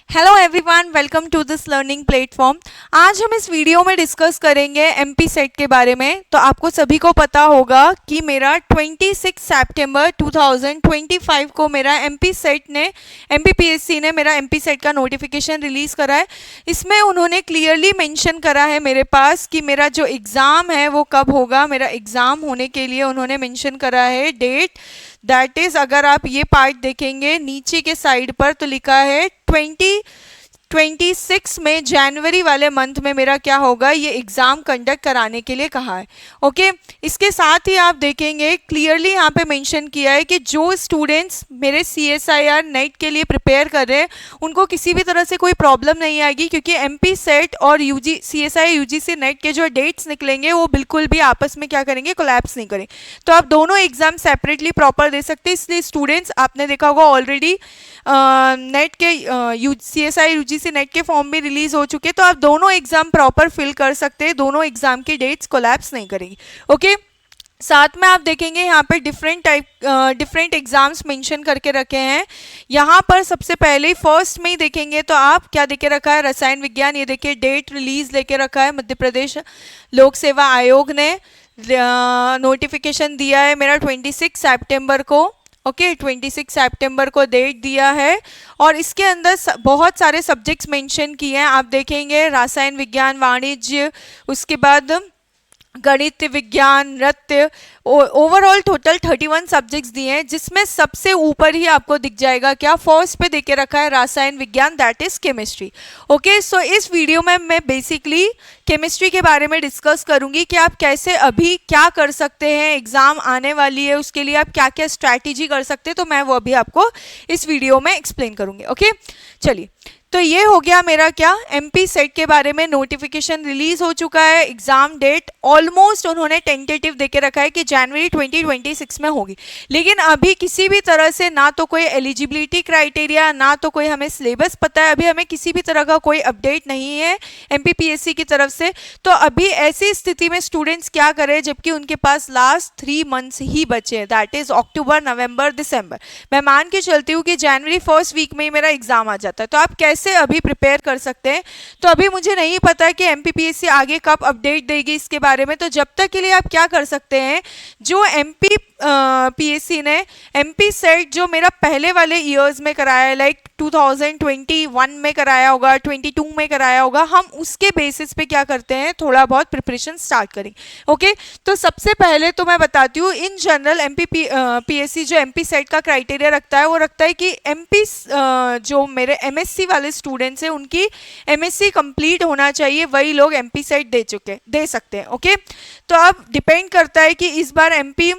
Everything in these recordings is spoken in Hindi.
Hello everyone, welcome to this learning platform. आज हम इस वीडियो में डिस्कस करेंगे एमपी सेट के बारे में। तो आपको सभी को पता होगा कि मेरा 26 सितंबर 2025 को मेरा एमपी पीएससी ने मेरा एमपी सेट का नोटिफिकेशन रिलीज़ करा है। इसमें उन्होंने क्लियरली मेंशन करा है मेरे पास कि मेरा जो एग्ज़ाम है वो कब होगा। मेरा एग्ज़ाम होने के लिए उन्होंने मेंशन करा है डेट, दैट इज़ अगर आप ये पार्ट देखेंगे नीचे के साइड पर तो लिखा है 26 में जनवरी वाले मंथ में मेरा क्या होगा, ये एग्ज़ाम कंडक्ट कराने के लिए कहा है। ओके, इसके साथ ही आप देखेंगे क्लियरली यहाँ पे मेंशन किया है कि जो स्टूडेंट्स मेरे CSIR नेट के लिए प्रिपेयर कर रहे हैं उनको किसी भी तरह से कोई प्रॉब्लम नहीं आएगी, क्योंकि एमपी सेट और CSIR UGC नेट के जो डेट्स निकलेंगे वो बिल्कुल भी आपस में क्या करेंगे, कोलैप्स नहीं करेंगे। तो आप दोनों एग्जाम सेपरेटली प्रॉपर दे सकते हैं। इसलिए स्टूडेंट्स, आपने देखा होगा ऑलरेडी नेट के CSIR UGC नेट के फॉर्म भी रिलीज हो चुके हैं, तो आप दोनों एग्जाम प्रॉपर फिल कर सकते हैं। दोनों एग्जाम की डेट्स कोलैप्स नहीं करेंगी। ओके, साथ में आप देखेंगे यहाँ पे डिफरेंट एग्जाम्स मेंशन करके रखे हैं। यहाँ पर सबसे पहले फर्स्ट में ही देखेंगे तो आप क्या देके रखा है, रसायन विज्ञान। ये देखिए डेट रिलीज लेके रखा है, मध्य प्रदेश लोक सेवा आयोग ने नोटिफिकेशन दिया है मेरा 26 सितंबर को। ओके, 26 सितंबर को डेट दिया है और इसके अंदर बहुत सारे सब्जेक्ट्स मेंशन किए हैं। आप देखेंगे रसायन विज्ञान, वाणिज्य, उसके बाद गणित, विज्ञान, नृत्य, ओवरऑल टोटल 31 सब्जेक्ट्स दिए हैं, जिसमें सबसे ऊपर ही आपको दिख जाएगा क्या, फर्स्ट पे देके रखा है रसायन विज्ञान, दैट इज केमिस्ट्री। ओके, सो इस वीडियो में मैं बेसिकली केमिस्ट्री के बारे में डिस्कस करूंगी कि आप कैसे अभी क्या कर सकते हैं, एग्जाम आने वाली है उसके लिए आप क्या क्या स्ट्रैटेजी कर सकते हैं, तो मैं वो अभी आपको इस वीडियो में एक्सप्लेन करूंगी। ओके, चलिए, तो ये हो गया मेरा क्या, एमपी सेट के बारे में नोटिफिकेशन रिलीज हो चुका है। एग्जाम डेट ऑलमोस्ट उन्होंने टेंटेटिव देके रखा है कि जनवरी 2026 में होगी, लेकिन अभी किसी भी तरह से ना तो कोई एलिजिबिलिटी क्राइटेरिया, ना तो कोई हमें सिलेबस पता है। अभी हमें किसी भी तरह का कोई अपडेट नहीं है एमपीपीएससी की तरफ से। तो अभी ऐसी स्थिति में स्टूडेंट्स क्या करें, जबकि उनके पास लास्ट 3 मंथ्स ही बचे हैं, दैट इज अक्टूबर, नवंबर, दिसंबर। मैं मान के चलती हूँ कि जनवरी फर्स्ट वीक में ही मेरा एग्जाम आ जाता है। तो आप कैसे अभी प्रिपेयर कर सकते हैं, तो अभी मुझे नहीं पता है कि एमपीपीएससी आगे कब अपडेट देगी इसके बारे में। तो जब तक के लिए आप क्या कर सकते हैं, जो पीएससी ने एमपी सेट जो मेरा पहले वाले ईयर्स में कराया है, लाइक 2021 में कराया होगा, 22 में कराया होगा, हम उसके बेसिस पे क्या करते हैं, थोड़ा बहुत प्रिपरेशन स्टार्ट करेंगे। ओके, तो सबसे पहले तो मैं बताती हूँ, इन जनरल पीएससी जो एमपी सेट का क्राइटेरिया रखता है वो रखता है कि एमपी जो मेरे एमएससी वाले स्टूडेंट्स हैं उनकी एमएससी कंप्लीट होना चाहिए, वही लोग एमपी सेट दे सकते हैं। ओके, तो अब डिपेंड करता है कि इस बार एमपी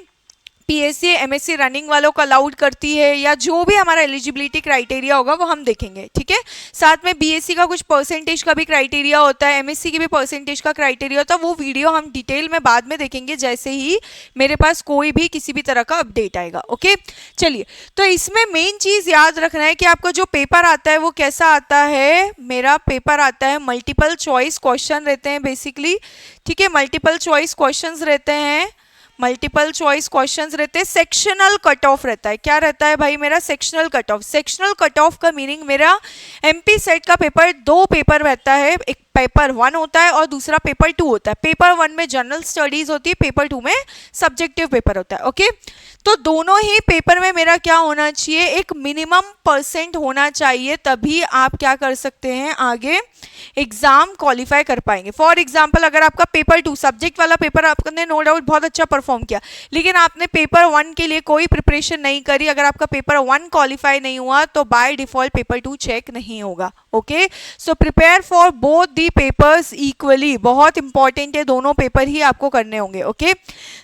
पीएससी एमएससी रनिंग वालों को अलाउड करती है या जो भी हमारा एलिजिबिलिटी क्राइटेरिया होगा वो हम देखेंगे। ठीक है, साथ में बीएससी का कुछ परसेंटेज का भी क्राइटेरिया होता है, एमएससी की भी परसेंटेज का क्राइटेरिया होता है। वो वीडियो हम डिटेल में बाद में देखेंगे जैसे ही मेरे पास कोई भी किसी भी तरह का अपडेट आएगा। ओके, चलिए, तो इसमें मेन चीज़ याद रखना है कि आपका जो पेपर आता है वो कैसा आता है। मेरा पेपर आता है मल्टीपल चॉइस क्वेश्चन रहते हैं बेसिकली। ठीक है, मल्टीपल चॉइस क्वेश्चंस रहते हैं, मल्टीपल चॉइस क्वेश्चंस रहते हैं, सेक्शनल कट ऑफ रहता है। क्या रहता है भाई, मेरा sectional cut off. Sectional cut off का मीनिंग, मेरा एमपी सेट का पेपर 2 पेपर रहता है, एक पेपर 1 होता है और दूसरा पेपर 2 होता है। पेपर 1 में जनरल स्टडीज होती है, पेपर 2 में सब्जेक्टिव पेपर होता है। ओके, तो दोनों ही पेपर में मेरा क्या होना चाहिए, एक मिनिमम % होना चाहिए, तभी आप क्या कर सकते हैं, आगे एग्जाम क्वालिफाई कर पाएंगे। फॉर एग्जाम्पल, अगर आपका पेपर 2 सब्जेक्ट वाला पेपर आपने नो डाउट बहुत अच्छा परफॉर्म किया, लेकिन आपने पेपर 1 के लिए कोई प्रिपरेशन नहीं करी, अगर आपका पेपर 1 क्वालिफाई नहीं हुआ तो बाय डिफॉल्ट पेपर 2 चेक नहीं होगा। Okay, so prepare for both the papers equally, बहुत इंपॉर्टेंट है, दोनों पेपर ही आपको करने होंगे। ओके,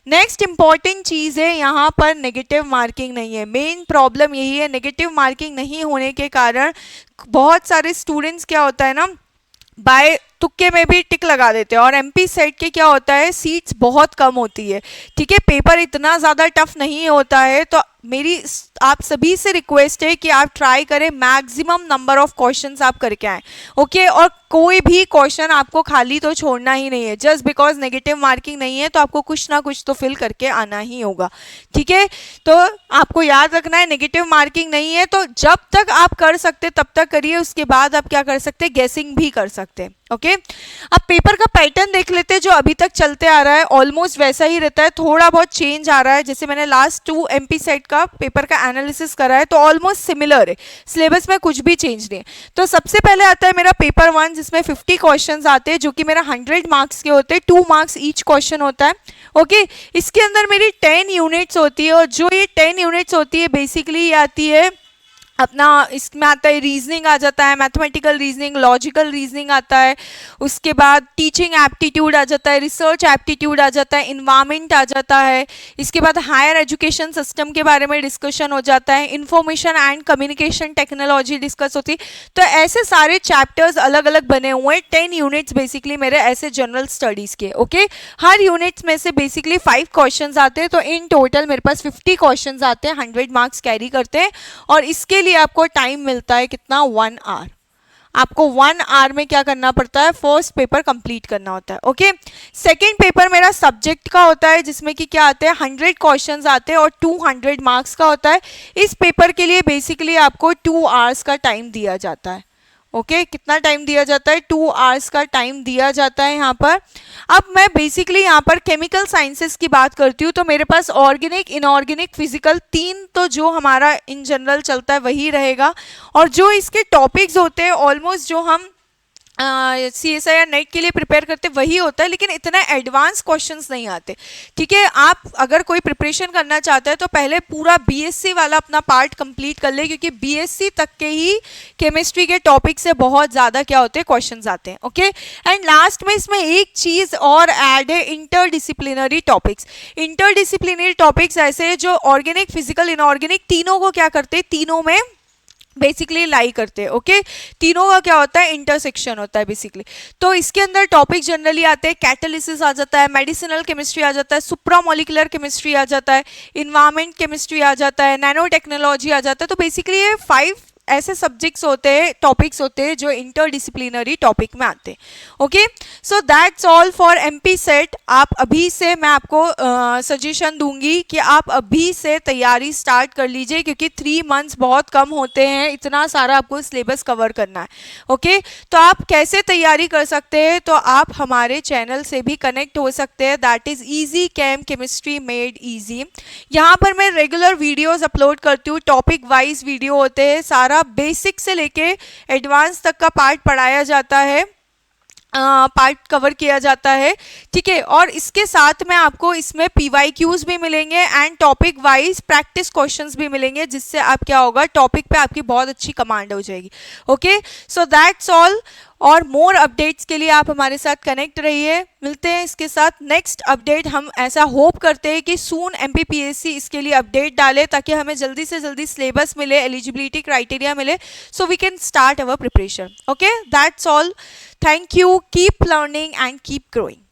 नेक्स्ट इंपॉर्टेंट चीज़ है, यहाँ पर नेगेटिव मार्किंग नहीं है। मेन प्रॉब्लम यही है, नेगेटिव मार्किंग नहीं होने के कारण बहुत सारे स्टूडेंट्स क्या होता है ना, बाय तुक्के में भी टिक लगा देते हैं। और एमपी सेट के क्या होता है, सीट्स बहुत कम होती है, ठीक है, पेपर इतना ज़्यादा टफ नहीं होता है। तो मेरी आप सभी से रिक्वेस्ट है कि आप ट्राई करें, मैक्सिमम नंबर ऑफ क्वेश्चंस आप करके आएँ, ओके। और कोई भी क्वेश्चन आपको खाली तो छोड़ना ही नहीं है, जस्ट बिकॉज नेगेटिव मार्किंग नहीं है तो आपको कुछ ना कुछ तो फिल करके आना ही होगा, ठीक है। तो आपको याद रखना है, नेगेटिव मार्किंग नहीं है तो जब तक आप कर सकते तब तक करिए, उसके बाद आप क्या कर सकते हैं, गेसिंग भी कर सकते हैं, ओके। अब पेपर का पैटर्न देख लेते हैं, जो अभी तक चलते आ रहा है ऑलमोस्ट वैसा ही रहता है, थोड़ा बहुत चेंज आ रहा है। जैसे मैंने लास्ट 2 एमपी सेट का पेपर का एनालिसिस करा है तो ऑलमोस्ट सिमिलर है, सिलेबस में कुछ भी चेंज नहीं है। तो सबसे पहले आता है मेरा पेपर 1, जिसमें 50 क्वेश्चंस आते हैं, जो कि मेरा 100 मार्क्स के होते हैं, 2 मार्क्स ईच क्वेश्चन होता है, ओके। इसके अंदर मेरी 10 यूनिट्स होती है, और जो ये 10 यूनिट्स होती है बेसिकली ये आती है अपना, इसमें आता है रीजनिंग आ जाता है, मैथमेटिकल रीजनिंग, लॉजिकल रीजनिंग आता है, उसके बाद टीचिंग एप्टीट्यूड आ जाता है, रिसर्च एप्टीट्यूड आ जाता है, इन्वायरमेंट आ जाता है, इसके बाद हायर एजुकेशन सिस्टम के बारे में डिस्कशन हो जाता है, information and communication technology discuss होती है। तो ऐसे सारे चैप्टर्स अलग अलग बने हुए हैं, 10 यूनिट्स बेसिकली मेरे ऐसे जनरल स्टडीज़ के, ओके। हर यूनिट्स में से बेसिकली 5 क्वेश्चन आते हैं, तो इन टोटल मेरे पास 50 क्वेश्चन आते हैं, 100 मार्क्स कैरी करते हैं। और इसके लिए आपको टाइम मिलता है कितना, 1 आवर। आपको 1 आवर में क्या करना पड़ता है, फर्स्ट पेपर कंप्लीट करना होता है, ओके। सेकंड पेपर मेरा सब्जेक्ट का होता है, जिसमें कि क्या आते हैं, 100 क्वेश्चंस आते हैं और 200 मार्क्स का होता है। इस पेपर के लिए बेसिकली आपको 2 आवर्स का टाइम दिया जाता है, ओके। कितना टाइम दिया जाता है, 2 आवर्स का टाइम दिया जाता है यहाँ पर। अब मैं बेसिकली यहाँ पर केमिकल साइंसेस की बात करती हूँ, तो मेरे पास ऑर्गेनिक, इनऑर्गेनिक, फिजिकल, 3 तो जो हमारा इन जनरल चलता है वही रहेगा। और जो इसके टॉपिक्स होते हैं ऑलमोस्ट जो हम CSI या नेट के लिए प्रिपेयर करते वही होता है, लेकिन इतना एडवांस क्वेश्चंस नहीं आते, ठीक है। आप अगर कोई प्रिपरेशन करना चाहते हैं तो पहले पूरा BSc वाला अपना पार्ट कंप्लीट कर ले, क्योंकि BSc तक के ही केमिस्ट्री के टॉपिक से बहुत ज़्यादा क्या होते हैं, क्वेश्चंस आते हैं, ओके। एंड लास्ट में इसमें एक चीज़ और ऐड है, इंटरडिसिप्लिनरी टॉपिक्स। इंटरडिसिप्लिनरी टॉपिक्स ऐसे हैं जो ऑर्गेनिक, फिजिकल, इनऑर्गेनिक तीनों को क्या करते हैं, तीनों में बेसिकली लाई करते हैं, ओके। तीनों का क्या होता है, इंटरसेक्शन होता है बेसिकली। तो इसके अंदर टॉपिक जनरली आते हैं, कैटालिसिस आ जाता है, मेडिसिनल केमिस्ट्री आ जाता है, सुप्रामोलिकुलर केमिस्ट्री आ जाता है, इन्वायरमेंट केमिस्ट्री आ जाता है, नैनो टेक्नोलॉजी आ जाता है। तो बेसिकली ये 5 ऐसे सब्जेक्ट्स होते हैं, टॉपिक्स होते हैं जो इंटरडिसिप्लिनरी टॉपिक में आते हैं, okay. So that's all for MP set. आप अभी से, मैं आपको सजेशन दूंगी कि आप अभी से तैयारी स्टार्ट कर लीजिए, क्योंकि 3 मंथ्स बहुत कम होते हैं, इतना सारा आपको सिलेबस कवर करना है, ओके। तो आप कैसे तैयारी कर सकते हैं, तो आप हमारे चैनल से भी कनेक्ट हो सकते हैं, that is easy chem chemistry made easy. यहाँ पर मैं रेगुलर वीडियोज़ अपलोड करती हूँ, टॉपिक वाइज वीडियो होते हैं, सारा बेसिक से लेके एडवांस तक का पार्ट पढ़ाया जाता है, पार्ट कवर किया जाता है, ठीक है। और इसके साथ में आपको इसमें PYQs भी मिलेंगे and topic wise practice questions भी मिलेंगे, जिससे आप क्या होगा, टॉपिक पे आपकी बहुत अच्छी कमांड हो जाएगी, ओके। So that's all. और मोर अपडेट्स के लिए आप हमारे साथ कनेक्ट रहिए, मिलते हैं इसके साथ नेक्स्ट अपडेट। हम ऐसा होप करते हैं कि सून MPPSC इसके लिए अपडेट डाले, ताकि हमें जल्दी से जल्दी सिलेबस मिले, एलिजिबिलिटी क्राइटेरिया मिले, so we can start our preparation, okay. That's all, thank you, keep learning and keep growing.